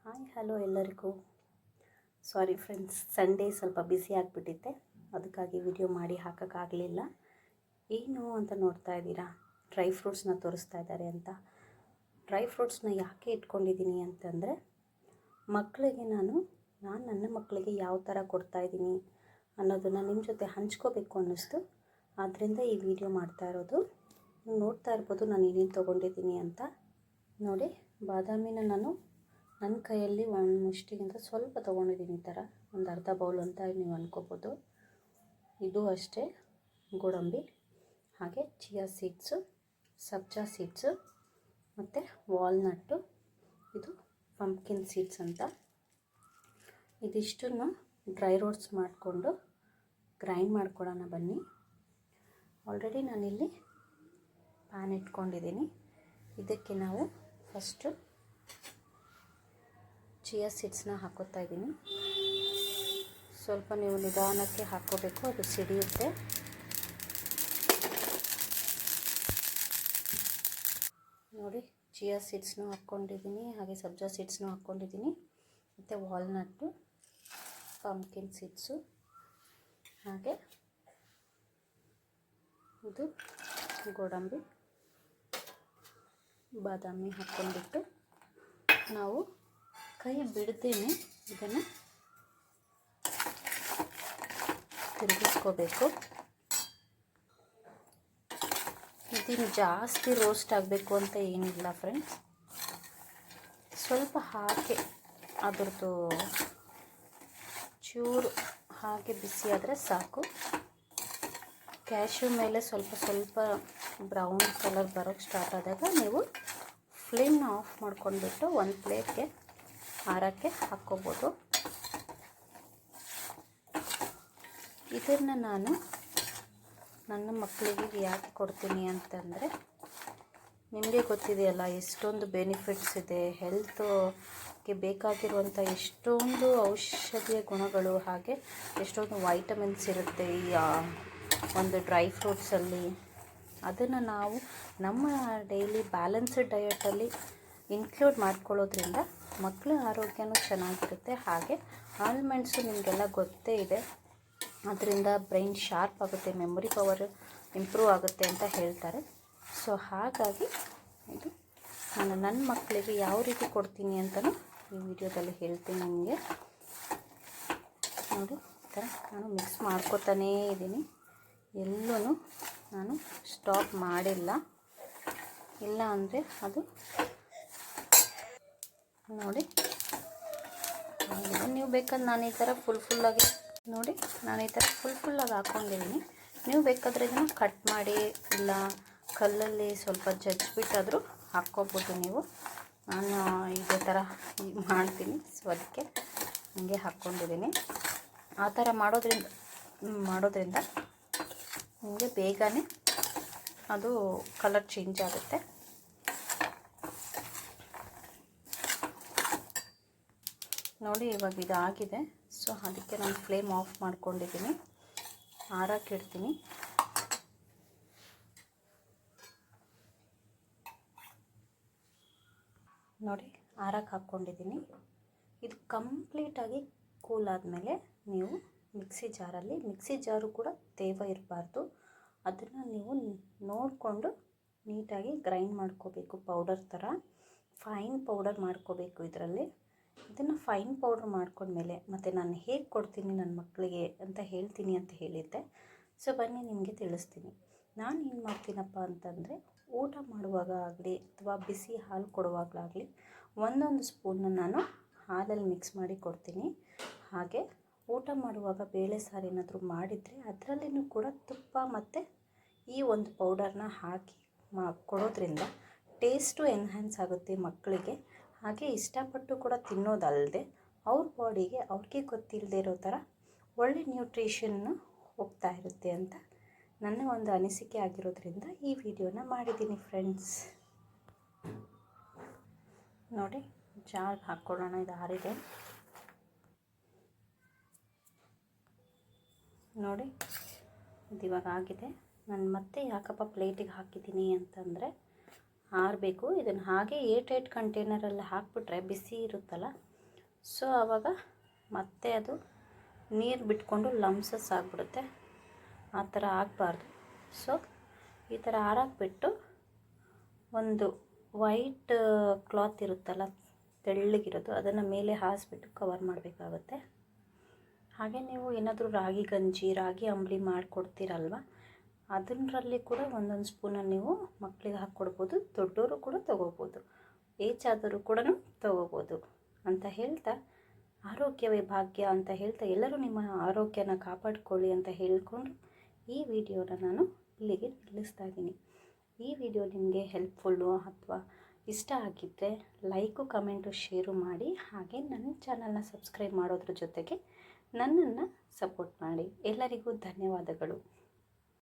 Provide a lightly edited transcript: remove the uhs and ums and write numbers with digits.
Hi hello ಎಲ್ಲರಿಗೂ. Sorry friends, Sunday ಸ್ವಲ್ಪ busy ಆಗಿಬಿಟ್ಟಿದ್ದೆ, ಅದಕ್ಕಾಗಿ ವಿಡಿಯೋ ಮಾಡಿ ಹಾಕೋಕ್ಕಾಗಲಿಲ್ಲ. ಏನು ಅಂತ ನೋಡ್ತಾ ಇದ್ದೀರಾ, ಡ್ರೈ ಫ್ರೂಟ್ಸ್ನ ತೋರಿಸ್ತಾ ಇದ್ದಾರೆ ಅಂತ. ಡ್ರೈ ಫ್ರೂಟ್ಸ್ನ ಯಾಕೆ ಇಟ್ಕೊಂಡಿದ್ದೀನಿ ಅಂತಂದರೆ, ಮಕ್ಕಳಿಗೆ ನಾನು ನನ್ನ ಮಕ್ಕಳಿಗೆ ಯಾವ ಥರ ಕೊಡ್ತಾಯಿದ್ದೀನಿ ಅನ್ನೋದನ್ನು ನಿಮ್ಮ ಜೊತೆ ಹಂಚ್ಕೋಬೇಕು ಅನ್ನಿಸ್ತು. ಆದ್ದರಿಂದ ಈ ವಿಡಿಯೋ ಮಾಡ್ತಾ ಇರೋದು. ನೀವು ನೋಡ್ತಾ ಇರ್ಬೋದು ನಾನು ಏನೇನು ತೊಗೊಂಡಿದ್ದೀನಿ ಅಂತ. ನೋಡಿ, ಬಾದಾಮಿನ ನಾನು ನನ್ನ ಕೈಯಲ್ಲಿ ಒಂದು ಮುಷ್ಟಿಗಿಂತ ಸ್ವಲ್ಪ ತೊಗೊಂಡಿದ್ದೀನಿ. ಈ ಥರ ಒಂದು ಅರ್ಧ ಬೌಲ್ ಅಂತ ನೀವು ಅಂದ್ಕೋಬೋದು. ಇದು ಅಷ್ಟೇ ಗೋಡಂಬಿ, ಹಾಗೆ ಚಿಯಾ ಸೀಡ್ಸು, ಸಬ್ಜಾ ಸೀಡ್ಸು ಮತ್ತು ವಾಲ್ನಟ್ಟು, ಇದು ಪಂಪ್ಕಿನ್ ಸೀಡ್ಸ್ ಅಂತ. ಇದಿಷ್ಟನ್ನು ಡ್ರೈ ರೋಟ್ಸ್ ಮಾಡಿಕೊಂಡು ಗ್ರೈಂಡ್ ಮಾಡ್ಕೊಳ್ಳೋಣ ಬನ್ನಿ. ಆಲ್ರೆಡಿ ನಾನಿಲ್ಲಿ ಪ್ಯಾನ್ ಇಟ್ಕೊಂಡಿದ್ದೀನಿ. ಇದಕ್ಕೆ ನಾವು ಫಸ್ಟು ಚಿಯಾ ಸೀಡ್ಸ್ನ ಹಾಕೋತಾ ಇದ್ದೀನಿ. ಸ್ವಲ್ಪ ನೀವು ನಿಧಾನಕ್ಕೆ ಹಾಕ್ಕೋಬೇಕು, ಅದು ಸಿಡಿಯುತ್ತೆ. ನೋಡಿ, ಚಿಯಾ ಸೀಡ್ಸ್ನೂ ಹಾಕ್ಕೊಂಡಿದ್ದೀನಿ, ಹಾಗೆ ಸಬ್ಜಾ ಸೀಡ್ಸ್ನೂ ಹಾಕ್ಕೊಂಡಿದ್ದೀನಿ, ಮತ್ತು ವಾಲ್ನಟ್ಟು, ಪಂಪ್ಕಿನ್ ಸೀಡ್ಸು, ಹಾಗೆ ಇದು ಗೋಡಂಬಿ, ಬಾದಾಮಿ ಹಾಕ್ಕೊಂಡ್ಬಿಟ್ಟು ನಾವು ಕೈ ಬಿಡ್ದೇನೆ ಇದನ್ನು ತಿರುಗಿಸ್ಕೋಬೇಕು. ಇದನ್ನು ಜಾಸ್ತಿ ರೋಸ್ಟ್ ಆಗಬೇಕು ಅಂತ ಏನಿಲ್ಲ ಫ್ರೆಂಡ್ಸ್, ಸ್ವಲ್ಪ ಹಾಗೆ ಅದರದ್ದು ಚೂರು ಹಾಗೆ ಬಿಸಿ ಆದರೆ ಸಾಕು. ಕ್ಯಾಶ್ಯೂ ಮೇಲೆ ಸ್ವಲ್ಪ ಸ್ವಲ್ಪ ಬ್ರೌನ್ ಕಲರ್ ಬರೋಕ್ಕೆ ಸ್ಟಾರ್ಟ್ ಆದಾಗ ನೀವು ಫ್ಲೇಮ್ನ ಆಫ್ ಮಾಡ್ಕೊಂಡ್ಬಿಟ್ಟು ಒಂದು ಪ್ಲೇಟ್ಗೆ ಆರಕ್ಕೆ ಹಾಕ್ಕೋಬೋದು. ಇದನ್ನು ನಾನು ನನ್ನ ಮಕ್ಕಳಿಗೆ ಯಾಕೆ ಕೊಡ್ತೀನಿ ಅಂತಂದರೆ, ನಿಮಗೆ ಗೊತ್ತಿದೆಯಲ್ಲ ಎಷ್ಟೊಂದು ಬೆನಿಫಿಟ್ಸ್ ಇದೆ, ಹೆಲ್ತ್ಗೆ ಬೇಕಾಗಿರುವಂಥ ಎಷ್ಟೊಂದು ಔಷಧೀಯ ಗುಣಗಳು, ಹಾಗೆ ಎಷ್ಟೊಂದು ವೈಟಮಿನ್ಸ್ ಇರುತ್ತೆ ಈ ಒಂದು ಡ್ರೈ ಫ್ರೂಟ್ಸಲ್ಲಿ. ಅದನ್ನು ನಾವು ನಮ್ಮ ಡೈಲಿ ಬ್ಯಾಲೆನ್ಸ್ಡ್ ಡಯಟಲ್ಲಿ ಇನ್ಕ್ಲೂಡ್ ಮಾಡ್ಕೊಳ್ಳೋದ್ರಿಂದ ಮಕ್ಕಳ ಆರೋಗ್ಯನೂ ಚೆನ್ನಾಗಿರುತ್ತೆ. ಹಾಗೆ ಆಲ್ಮಂಡ್ಸು ನಿಮಗೆಲ್ಲ ಗೊತ್ತೇ ಇದೆ, ಅದರಿಂದ ಬ್ರೈನ್ ಶಾರ್ಪ್ ಆಗುತ್ತೆ, ಮೆಮೊರಿ ಪವರ್ ಇಂಪ್ರೂವ್ ಆಗುತ್ತೆ ಅಂತ ಹೇಳ್ತಾರೆ. ಸೊ ಹಾಗಾಗಿ ಇದು ನಾನು ನನ್ನ ಮಕ್ಕಳಿಗೆ ಯಾವ ರೀತಿ ಕೊಡ್ತೀನಿ ಅಂತಲೂ ಈ ವಿಡಿಯೋದಲ್ಲಿ ಹೇಳ್ತೀನಿ ನಿಮಗೆ. ನೋಡಿ, ಈ ಥರ ನಾನು ಮಿಕ್ಸ್ ಮಾಡ್ಕೊತಾನೇ ಇದ್ದೀನಿ, ಎಲ್ಲೂ ನಾನು ಸ್ಟಾಪ್ ಮಾಡಿಲ್ಲ. ಇಲ್ಲ ಅಂದರೆ ಅದು ನೋಡಿ, ನೀವು ಬೇಕಾದ್ರೆ ನಾನು ಈ ಥರ ಫುಲ್ಲಾಗಿ ನೋಡಿ, ನಾನು ಈ ಥರ ಫುಲ್ಲಾಗಿ ಹಾಕ್ಕೊಂಡಿದ್ದೀನಿ. ನೀವು ಬೇಕಾದರೆ ಇದನ್ನು ಕಟ್ ಮಾಡಿ ಇಲ್ಲ ಕಲ್ಲಲ್ಲಿ ಸ್ವಲ್ಪ ಜಜ್ಜಿಬಿಟ್ಟಾದರೂ ಹಾಕ್ಕೋಬೋದು ನೀವು. ನಾನು ಇದೇ ಥರ ಮಾಡ್ತೀನಿ, ಸೊ ಅದಕ್ಕೆ ಹೀಗೆ ಹಾಕ್ಕೊಂಡಿದ್ದೀನಿ. ಆ ಥರ ಮಾಡೋದ್ರಿಂದ ನಿಮಗೆ ಬೇಗನೆ ಅದು ಕಲರ್ ಚೇಂಜ್ ಆಗುತ್ತೆ. ನೋಡಿ, ಇವಾಗ ಇದಾಗಿದೆ. ಸೊ ಅದಕ್ಕೆ ನಾನು ಫ್ಲೇಮ್ ಆಫ್ ಮಾಡ್ಕೊಂಡಿದ್ದೀನಿ, ಆರಕ್ಕಿಡ್ತೀನಿ. ನೋಡಿ, ಆರಕ್ಕೆ ಹಾಕ್ಕೊಂಡಿದ್ದೀನಿ. ಇದು ಕಂಪ್ಲೀಟಾಗಿ ಕೂಲ್ ಆದಮೇಲೆ ನೀವು ಮಿಕ್ಸಿ ಜಾರು ಕೂಡ ತೇವ ಇರಬಾರ್ದು, ಅದನ್ನು ನೀವು ನೋಡಿಕೊಂಡು ನೀಟಾಗಿ ಗ್ರೈಂಡ್ ಮಾಡ್ಕೋಬೇಕು. ಪೌಡರ್ ಥರ ಫೈನ್ ಪೌಡರ್ ಮಾಡ್ಕೋಬೇಕು ಇದರಲ್ಲಿ. ಇದನ್ನು ಫೈನ್ ಪೌಡ್ರ್ ಮಾಡ್ಕೊಂಡ್ಮೇಲೆ ಮತ್ತು ನಾನು ಹೇಗೆ ಕೊಡ್ತೀನಿ ನನ್ನ ಮಕ್ಕಳಿಗೆ ಅಂತ ಹೇಳ್ತೀನಿ ಅಂತ ಹೇಳಿದ್ದೆ. ಸೊ ಬನ್ನಿ ನಿಮಗೆ ತಿಳಿಸ್ತೀನಿ. ನಾನು ಏನು ಮಾಡ್ತೀನಪ್ಪ ಅಂತಂದರೆ, ಊಟ ಮಾಡುವಾಗ ಆಗಲಿ ಅಥವಾ ಬಿಸಿ ಹಾಲು ಕೊಡುವಾಗಲಾಗಲಿ ಒಂದೊಂದು ಸ್ಪೂನ್ನ ನಾನು ಹಾಲಲ್ಲಿ ಮಿಕ್ಸ್ ಮಾಡಿ ಕೊಡ್ತೀನಿ. ಹಾಗೆ ಊಟ ಮಾಡುವಾಗ ಬೇಳೆ ಸಾರು ಏನಾದರೂ ಮಾಡಿದರೆ ಅದರಲ್ಲಿನೂ ಕೂಡ ತುಪ್ಪ ಮತ್ತು ಈ ಒಂದು ಪೌಡರ್ನ ಹಾಕಿ ಕೊಡೋದ್ರಿಂದ ಟೇಸ್ಟು ಎನ್ಹ್ಯಾನ್ಸ್ ಆಗುತ್ತೆ ಮಕ್ಕಳಿಗೆ. ಹಾಗೆ ಇಷ್ಟಪಟ್ಟು ಕೂಡ ತಿನ್ನೋದಲ್ಲದೆ ಅವ್ರ ಬಾಡಿಗೆ ಅವ್ರಿಗೆ ಗೊತ್ತಿಲ್ಲದೆ ಇರೋ ಥರ ಒಳ್ಳೆ ನ್ಯೂಟ್ರಿಷನ್ನು ಹೋಗ್ತಾ ಇರುತ್ತೆ ಅಂತ ನನ್ನ ಒಂದು ಅನಿಸಿಕೆ ಆಗಿರೋದ್ರಿಂದ ಈ ವಿಡಿಯೋನ ಮಾಡಿದ್ದೀನಿ ಫ್ರೆಂಡ್ಸ್. ನೋಡಿ, ಜಾರ್ಗೆ ಹಾಕ್ಕೊಳ್ಳೋಣ. ಇದು ಆರಿದೆ ನೋಡಿ, ಇದು ಇವಾಗ ಆಗಿದೆ. ನಾನು ಮತ್ತೆ ಯಾಕಪ್ಪ ಪ್ಲೇಟಿಗೆ ಹಾಕಿದ್ದೀನಿ ಅಂತಂದರೆ, ಆರಬೇಕು. ಇದನ್ನು ಹಾಗೆ ಏರ್ಟೈಟ್ ಕಂಟೈನರಲ್ಲಿ ಹಾಕಿಬಿಟ್ರೆ ಬಿಸಿ ಇರುತ್ತಲ್ಲ, ಸೊ ಆವಾಗ ಮತ್ತೆ ಅದು ನೀರು ಬಿಟ್ಕೊಂಡು ಲಮ್ಸಸ್ ಆಗಿಬಿಡುತ್ತೆ. ಆ ಥರ ಆಗಬಾರ್ದು. ಸೊ ಈ ಥರ ಆರಾಕ್ಬಿಟ್ಟು ಒಂದು ವೈಟ್ ಕ್ಲಾತ್ ಇರುತ್ತಲ್ಲ, ತೆಳ್ಳಗಿರೋದು, ಅದನ್ನು ಮೇಲೆ ಹಾಸಿಬಿಟ್ಟು ಕವರ್ ಮಾಡಬೇಕಾಗುತ್ತೆ. ಹಾಗೆ ನೀವು ಏನಾದರೂ ರಾಗಿ ಗಂಜಿ, ರಾಗಿ ಅಂಬಲಿ ಮಾಡಿಕೊಡ್ತೀರಲ್ವ, ಅದರಲ್ಲಿ ಕೂಡ ಒಂದೊಂದು ಸ್ಪೂನನ್ನು ನೀವು ಮಕ್ಕಳಿಗೆ ಹಾಕ್ಕೊಡ್ಬೋದು. ದೊಡ್ಡವರು ಕೂಡ ತೊಗೋಬೋದು, ಏಜ್ ಆದರೂ ಕೂಡ ತೊಗೋಬೋದು ಅಂತ ಹೇಳ್ತಾ, ಆರೋಗ್ಯವೇ ಭಾಗ್ಯ ಅಂತ ಹೇಳ್ತಾ ಎಲ್ಲರೂ ನಿಮ್ಮ ಆರೋಗ್ಯನ ಕಾಪಾಡಿಕೊಳ್ಳಿ ಅಂತ ಹೇಳಿಕೊಂಡು ಈ ವಿಡಿಯೋನ ನಾನು ಇಲ್ಲಿಗೆ ನಿಲ್ಲಿಸ್ತಾ ಇದ್ದೀನಿ. ಈ ವಿಡಿಯೋ ನಿಮಗೆ ಹೆಲ್ಪ್ಫುಲ್ಲು ಅಥವಾ ಇಷ್ಟ ಆಗಿದ್ದರೆ ಲೈಕು, ಕಮೆಂಟು, ಶೇರು ಮಾಡಿ. ಹಾಗೆ ನನ್ನ ಚಾನಲ್ನ ಸಬ್ಸ್ಕ್ರೈಬ್ ಮಾಡೋದ್ರ ಜೊತೆಗೆ ನನ್ನನ್ನು ಸಪೋರ್ಟ್ ಮಾಡಿ. ಎಲ್ಲರಿಗೂ ಧನ್ಯವಾದಗಳು.